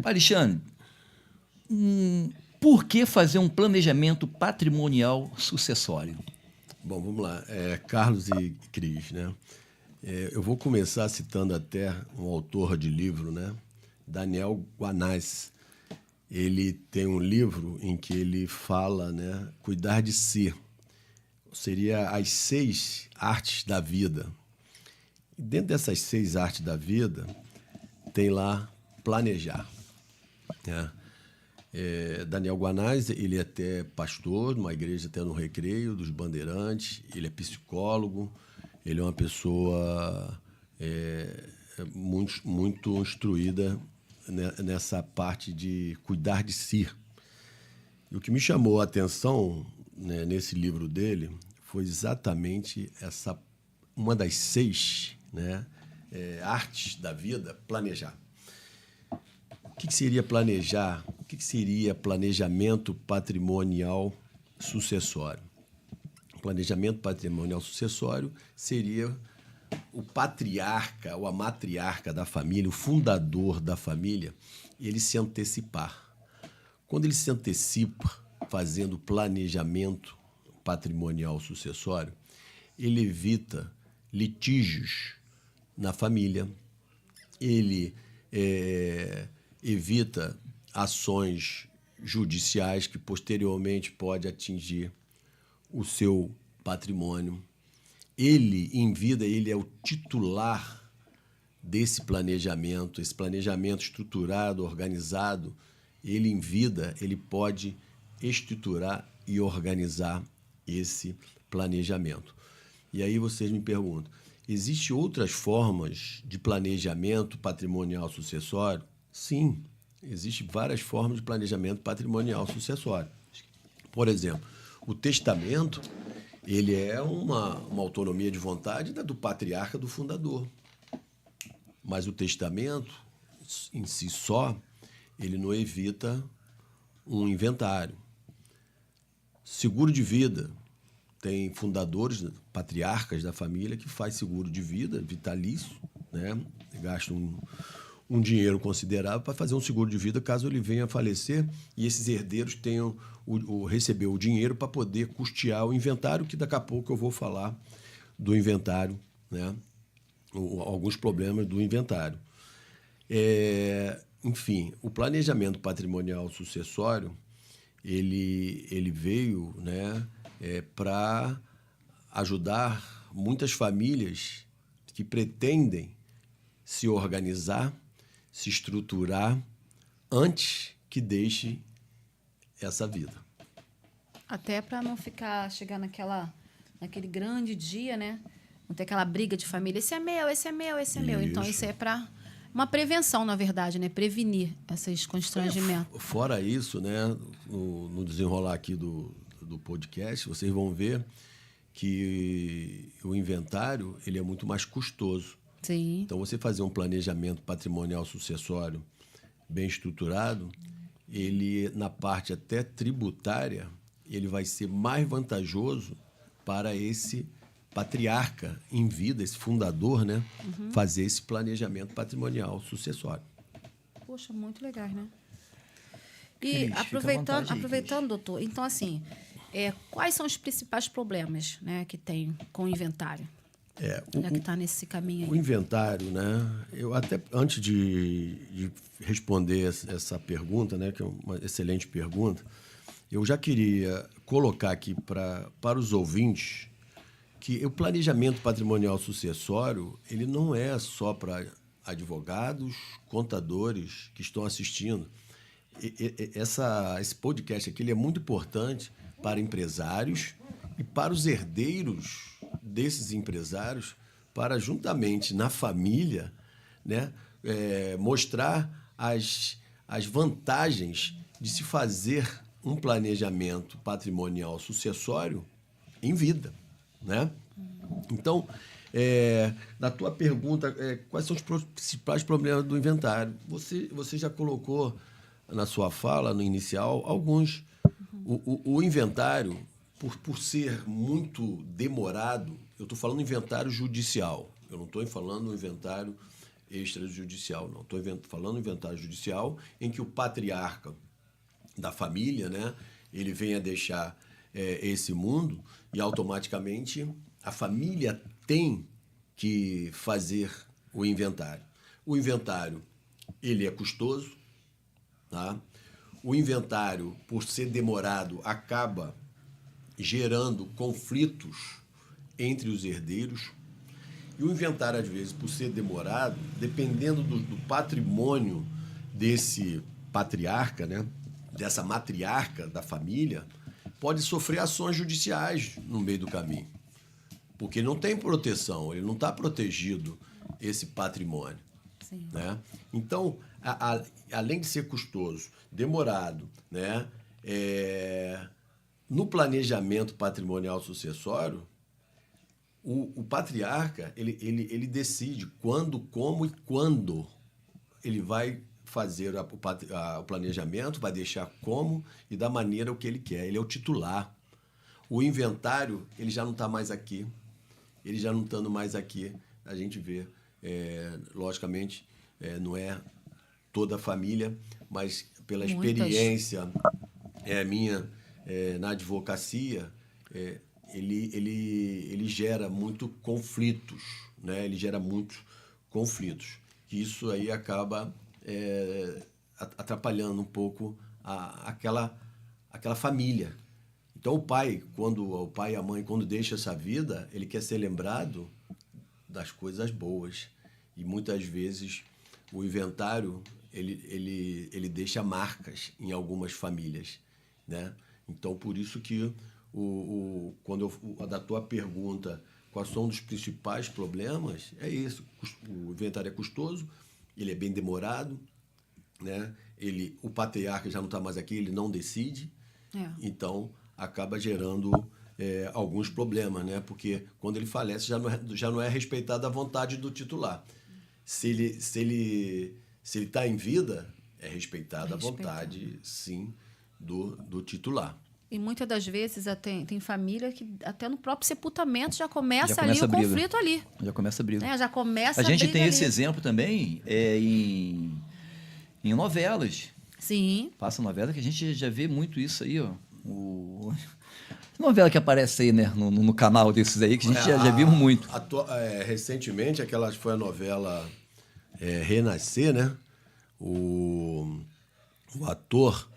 Alexandre, por que fazer um planejamento patrimonial sucessório? Bom, vamos lá. Carlos e Cris, né? Eu vou começar citando até um autor de livro, né? Daniel Guanais. Ele tem um livro em que ele fala, né? Cuidar de si. Seria as 6 artes da vida. E dentro dessas 6 artes da vida, tem lá planejar, né? Daniel Guanais, ele é até pastor numa igreja até no Recreio dos Bandeirantes, ele é psicólogo, ele é uma pessoa muito instruída nessa parte de cuidar de si. E o que me chamou a atenção, né, nesse livro dele foi exatamente uma das 6, né, artes da vida, planejar. O que seria planejar? O que seria planejamento patrimonial sucessório? Planejamento patrimonial sucessório seria o patriarca ou a matriarca da família, o fundador da família, ele se antecipar. Quando ele se antecipa fazendo planejamento patrimonial sucessório, ele evita litígios na família, ele evita ações judiciais que posteriormente pode atingir o seu patrimônio. Ele, em vida, ele é o titular desse planejamento, esse planejamento estruturado, organizado. Ele, em vida, ele pode estruturar e organizar esse planejamento. E aí vocês me perguntam, existem outras formas de planejamento patrimonial sucessório? Sim, existem várias formas de planejamento patrimonial sucessório. Por exemplo, o testamento, ele é uma autonomia de vontade do patriarca, do fundador. Mas o testamento, em si só, ele não evita um inventário. Seguro de vida, tem fundadores, patriarcas da família, que faz seguro de vida, vitalício, né? Gastam um dinheiro considerável para fazer um seguro de vida caso ele venha a falecer e esses herdeiros tenham receber o dinheiro para poder custear o inventário, que daqui a pouco eu vou falar do inventário, né? Alguns problemas do inventário. Enfim, o planejamento patrimonial sucessório, ele veio, né, para ajudar muitas famílias que pretendem se organizar, se estruturar antes que deixe essa vida. Até para não chegar naquele grande dia, né? Não ter aquela briga de família, esse é meu, esse é meu, esse é meu. Então, isso é para uma prevenção, na verdade, né? Prevenir esses constrangimentos. Fora isso, né? No desenrolar aqui do podcast, vocês vão ver que o inventário ele é muito mais custoso. Sim. Então, você fazer um planejamento patrimonial sucessório bem estruturado, ele, na parte até tributária, ele vai ser mais vantajoso para esse patriarca em vida, esse fundador, né? Fazer esse planejamento patrimonial sucessório. Poxa, muito legal, né? E Cris, aproveitando, doutor, então, assim, quais são os principais problemas, né, que tem com o inventário? Que está nesse caminho aí. O inventário, né? Eu até, antes de responder essa pergunta, né, que é uma excelente pergunta, eu já queria colocar aqui para os ouvintes que o planejamento patrimonial sucessório ele não é só para advogados, contadores que estão assistindo. Esse podcast aqui ele é muito importante para empresários e para os herdeiros desses empresários, para juntamente na família, né, mostrar as vantagens de se fazer um planejamento patrimonial sucessório em vida, né? Então, na tua pergunta, quais são os principais problemas do inventário? Você já colocou na sua fala, no inicial, alguns. O inventário, por ser muito demorado, eu estou falando inventário judicial, eu não estou falando inventário extrajudicial, não. Estou falando inventário judicial em que o patriarca da família, né, ele vem a deixar esse mundo e automaticamente a família tem que fazer o inventário. O inventário, ele é custoso, tá? O inventário, por ser demorado, acaba gerando conflitos entre os herdeiros. E o inventário, às vezes, por ser demorado, dependendo do patrimônio desse patriarca, né, dessa matriarca da família, pode sofrer ações judiciais no meio do caminho. Porque ele não tem proteção, ele não está protegido, esse patrimônio. Sim. Né? Então, além de ser custoso, demorado, né, no planejamento patrimonial sucessório, o patriarca ele decide quando, como e quando ele vai fazer o planejamento, vai deixar como e da maneira o que ele quer. Ele é o titular. O inventário, ele já não está mais aqui. Ele já não estando mais aqui, a gente vê, logicamente, não é toda a família, mas pela experiência minha na advocacia, ele gera muito conflitos, né? Ele gera muitos conflitos. E isso aí acaba atrapalhando um pouco aquela família. Então, o pai e a mãe, quando deixa essa vida, ele quer ser lembrado das coisas boas. E, muitas vezes, o inventário, ele deixa marcas em algumas famílias, né? Então, por isso que, quando da tua pergunta, quais são os principais problemas, é isso. O inventário é custoso, ele é bem demorado, né? O patriarca já não está mais aqui, ele não decide. Então, acaba gerando alguns problemas, né? Porque quando ele falece, já não é respeitada a vontade do titular. Se ele está em vida, é respeitada a vontade, sim, do titular. E muitas das vezes tem família que até no próprio sepultamento já começa ali o conflito ali. Já começa a briga. Já começa a gente tem ali. esse exemplo também em novelas. Sim. Passa novela que a gente já vê muito isso aí, ó. Novela que aparece aí, né, no canal desses aí, que a gente já vimos muito. Recentemente, foi a novela Renascer, né? O ator,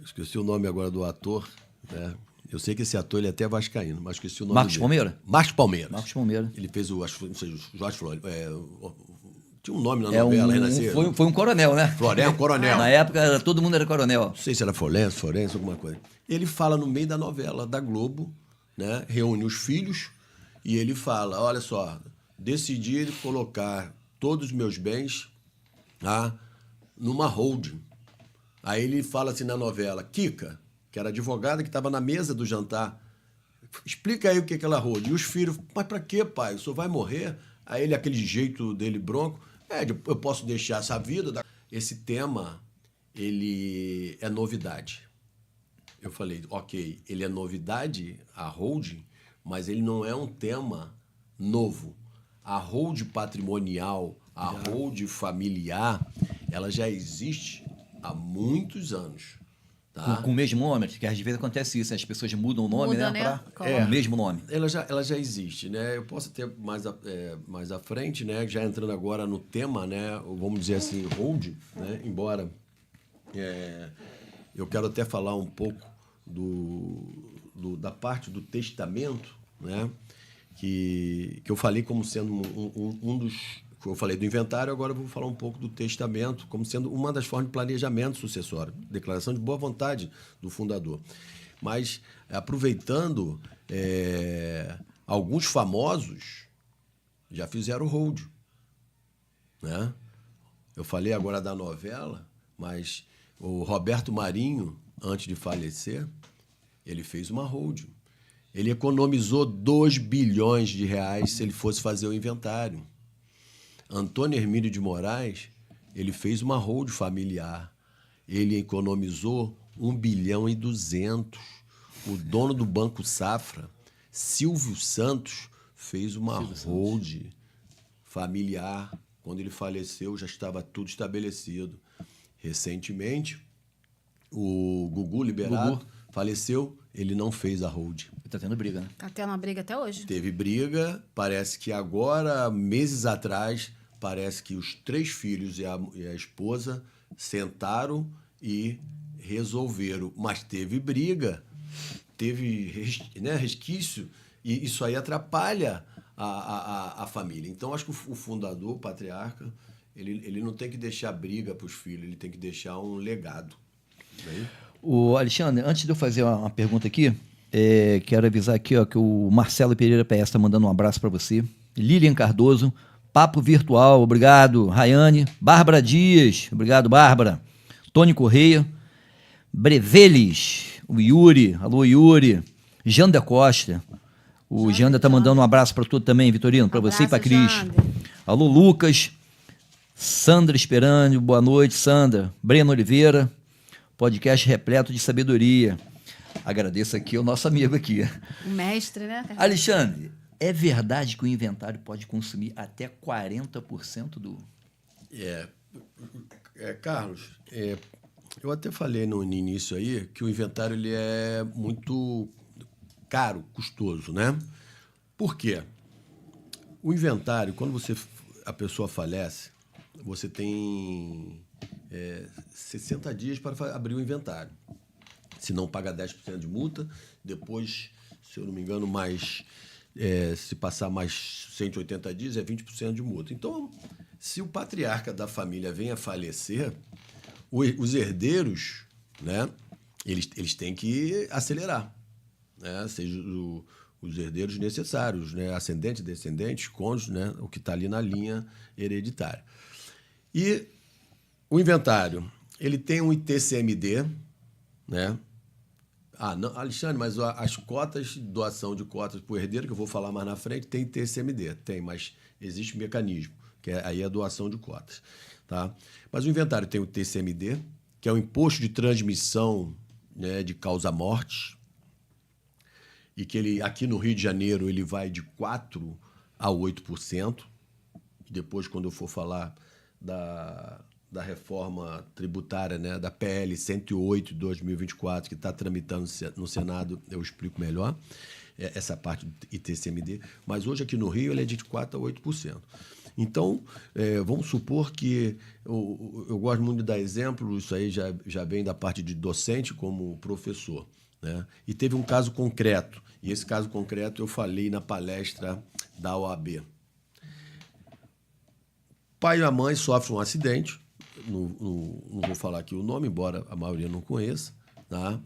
esqueci o nome agora do ator, né? Eu sei que esse ator ele é até vascaíno, mas esqueci o nome Marcos dele. Palmeira? Marcos Palmeira. Marcos Palmeira. Ele fez não sei, Jorge Flores. Tinha um nome na novela, Renascer. Foi um coronel, né? Coronel. Na época, todo mundo era coronel. Não sei se era Florencio, alguma coisa. Ele fala no meio da novela da Globo, né? Reúne os filhos e ele fala, olha só, decidi colocar todos os meus bens numa holding. Aí ele fala assim na novela, Kika, que era advogada que estava na mesa do jantar, explica aí o que é aquela holding. E os filhos, mas para quê, pai? O senhor vai morrer? Aí ele, aquele jeito dele bronco, eu posso deixar essa vida. Esse tema, ele é novidade. Eu falei, ok, ele é novidade, a holding, mas ele não é um tema novo. A holding patrimonial, a holding familiar, ela já existe há muitos anos. Tá? Com o mesmo nome, que às vezes acontece isso, as pessoas mudam o nome, né? Para o mesmo nome. Ela já existe, né? Eu posso ter mais à frente, né? Já entrando agora no tema, né? Vamos dizer assim, holding, né? Embora eu quero até falar um pouco da parte do testamento, né? Que eu falei como sendo um dos... Eu falei do inventário, agora eu vou falar um pouco do testamento, como sendo uma das formas de planejamento sucessório, declaração de boa vontade do fundador. Mas, aproveitando, alguns famosos já fizeram hold, né? Eu falei agora da novela, mas o Roberto Marinho, antes de falecer, ele fez uma hold. Ele economizou 2 bilhões de reais se ele fosse fazer o inventário. Antônio Hermílio de Moraes, ele fez uma hold familiar. Ele economizou 1 bilhão e 200. O dono do Banco Safra, Silvio Santos, fez uma hold familiar Quando ele faleceu, já estava tudo estabelecido. Recentemente, o Gugu Liberato faleceu, ele não fez a hold. Tá tendo briga, né? Tá tendo uma briga até hoje. Teve briga, parece que agora, meses atrás, parece que os 3 filhos e a esposa sentaram e resolveram. Mas teve briga, teve resquício, e isso aí atrapalha a família. Então, acho que o fundador, o patriarca, ele não tem que deixar briga para os filhos, ele tem que deixar um legado. Né? O Alexandre, antes de eu fazer uma pergunta aqui, quero avisar aqui que o Marcelo Pereira PS está mandando um abraço para você. Lilian Cardoso, Papo Virtual, obrigado. Rayane, Bárbara Dias, obrigado, Bárbara. Tony Correia, Breveles, o Yuri, alô Yuri. Janda Costa, o Janda está mandando um abraço para tu também, Vitorino, para você e para Cris. Alô Lucas, Sandra Esperândio, boa noite, Sandra. Breno Oliveira, podcast repleto de sabedoria. Agradeço aqui ao nosso amigo aqui. O mestre, né? Alexandre, é verdade que o inventário pode consumir até 40% do... Carlos, eu até falei no início aí que o inventário ele é muito caro, custoso, né? Por quê? O inventário, quando a pessoa falece, você tem 60 dias para abrir o inventário. Se não paga 10% de multa, depois, se eu não me engano, se passar mais 180 dias, é 20% de multa. Então, se o patriarca da família vem a falecer, os herdeiros, né, eles têm que acelerar, né, seja os herdeiros necessários, né, ascendentes, descendentes, cônjuges, né, o que está ali na linha hereditária. E o inventário, ele tem um ITCMD, né? Não, Alexandre, mas as cotas, doação de cotas para o herdeiro, que eu vou falar mais na frente, tem TCMD. Tem, mas existe um mecanismo, que aí é a doação de cotas. Tá? Mas o inventário tem o TCMD, que é o imposto de transmissão, né, de causa-mortes, e que ele, aqui no Rio de Janeiro ele vai de 4% a 8%. Depois, quando eu for falar da reforma tributária, né, da PL 108 de 2024, que está tramitando no Senado, eu explico melhor essa parte do ITCMD. Mas hoje aqui no Rio ele é de 4% a 8%. Então, vamos supor que... Eu gosto muito de dar exemplo, isso aí já vem da parte de docente como professor. Né? E teve um caso concreto, e esse caso concreto eu falei na palestra da OAB. Pai e a mãe sofrem um acidente, não vou falar aqui o nome, embora a maioria não conheça, tá?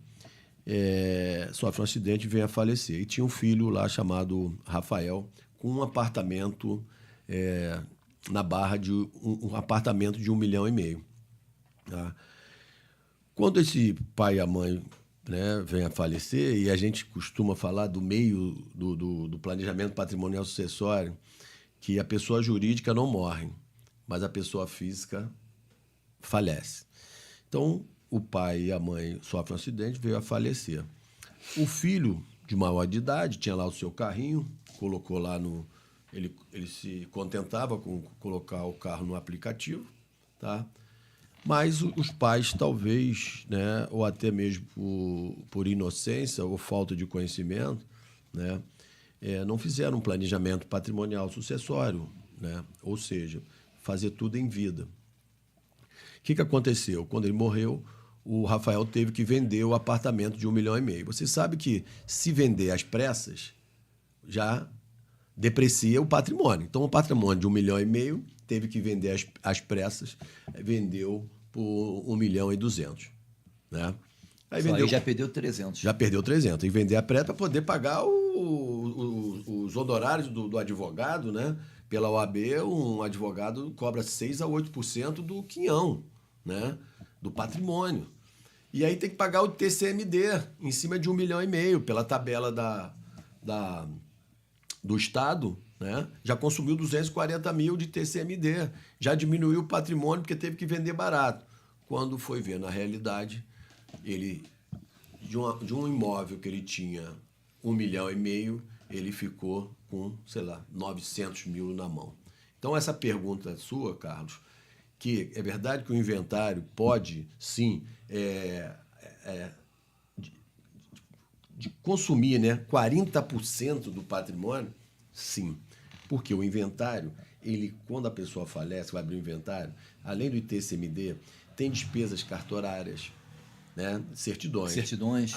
Sofre um acidente e vem a falecer. E tinha um filho lá chamado Rafael, com um apartamento na Barra, um apartamento de 1,5 milhão. Tá? Quando esse pai e a mãe, né, vem a falecer, e a gente costuma falar do meio do planejamento patrimonial sucessório, que a pessoa jurídica não morre, mas a pessoa física falece. Então, o pai e a mãe sofrem um acidente, veio a falecer. O filho, de maior de idade, tinha lá o seu carrinho, colocou lá ele se contentava com colocar o carro no aplicativo, tá? Mas os pais, talvez, né, ou até mesmo por inocência ou falta de conhecimento, né, não fizeram um planejamento patrimonial sucessório, né? Ou seja, fazer tudo em vida. O que aconteceu? Quando ele morreu, o Rafael teve que vender o apartamento de 1,5 milhão. Você sabe que, se vender às pressas, já deprecia o patrimônio. Então, o patrimônio de 1,5 milhão teve que vender às pressas, vendeu por 1,2 milhão. Né? Aí já perdeu 300. Já perdeu 300. E vender a pressa para poder pagar os honorários do advogado, né? Pela OAB, um advogado cobra 6% a 8% do quinhão, né? Do patrimônio. E aí tem que pagar o TCMD em cima de 1,5 milhão, pela tabela do Estado, né? Já consumiu 240 mil de TCMD, já diminuiu o patrimônio porque teve que vender barato. Quando foi ver, na realidade, ele de um imóvel que ele tinha 1,5 milhão, ele ficou com, sei lá, 900 mil na mão. Então, essa pergunta sua, Carlos, que é verdade que o inventário pode, sim, de consumir, né, 40% do patrimônio, sim. Porque o inventário, quando a pessoa falece, vai abrir o inventário, além do ITCMD, tem despesas cartorárias, né, certidões,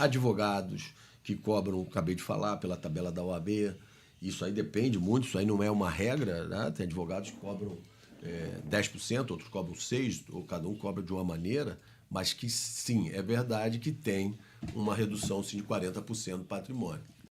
advogados que cobram, acabei de falar, pela tabela da OAB. Isso aí depende muito, isso aí não é uma regra, né? Tem advogados que cobram 10%, outros cobram 6%, ou cada um cobra de uma maneira, mas que sim, é verdade que tem uma redução sim, de 40% do patrimônio.